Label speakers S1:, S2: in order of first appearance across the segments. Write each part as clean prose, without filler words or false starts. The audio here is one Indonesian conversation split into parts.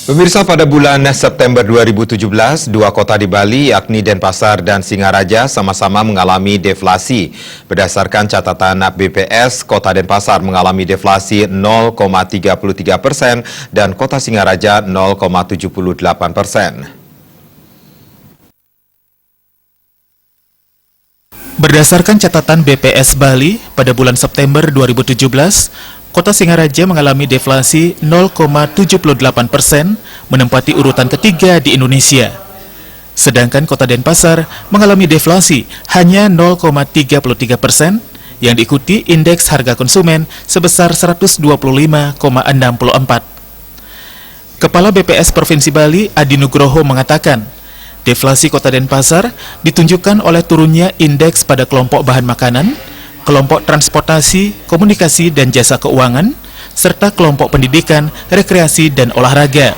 S1: Pemirsa, pada bulan September 2017, dua kota di Bali yakni Denpasar dan Singaraja sama-sama mengalami deflasi. Berdasarkan catatan BPS, kota Denpasar mengalami deflasi 0,33% dan kota Singaraja 0,78%.
S2: Berdasarkan catatan BPS Bali, pada bulan September 2017, Kota Singaraja mengalami deflasi 0,78%, menempati urutan ketiga di Indonesia. Sedangkan Kota Denpasar mengalami deflasi hanya 0,33%, yang diikuti indeks harga konsumen sebesar 125,64. Kepala BPS Provinsi Bali, Adi Nugroho, mengatakan, deflasi Kota Denpasar ditunjukkan oleh turunnya indeks pada kelompok bahan makanan, kelompok transportasi, komunikasi dan jasa keuangan, serta kelompok pendidikan, rekreasi dan olahraga.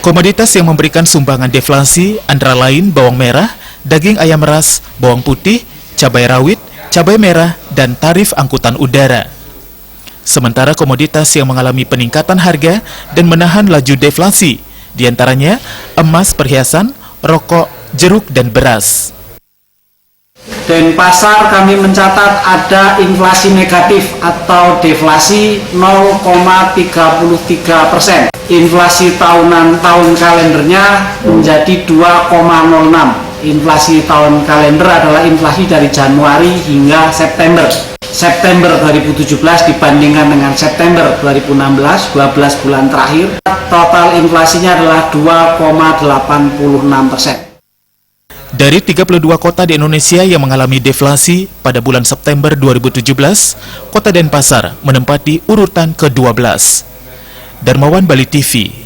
S2: Komoditas yang memberikan sumbangan deflasi antara lain bawang merah, daging ayam ras, bawang putih, cabai rawit, cabai merah, dan tarif angkutan udara. Sementara komoditas yang mengalami peningkatan harga dan menahan laju deflasi, diantaranya emas, perhiasan, rokok, jeruk, dan beras.
S3: Denpasar kami mencatat ada inflasi negatif atau deflasi 0,33%. Inflasi tahunan tahun kalendernya menjadi 2,06. Inflasi tahun kalender adalah inflasi dari Januari hingga September. September 2017 dibandingkan dengan September 2016, 12 bulan terakhir, total inflasinya adalah 2,86%.
S2: Dari 32 kota di Indonesia yang mengalami deflasi pada bulan September 2017, Kota Denpasar menempati urutan ke-12. Darmawan, Bali TV.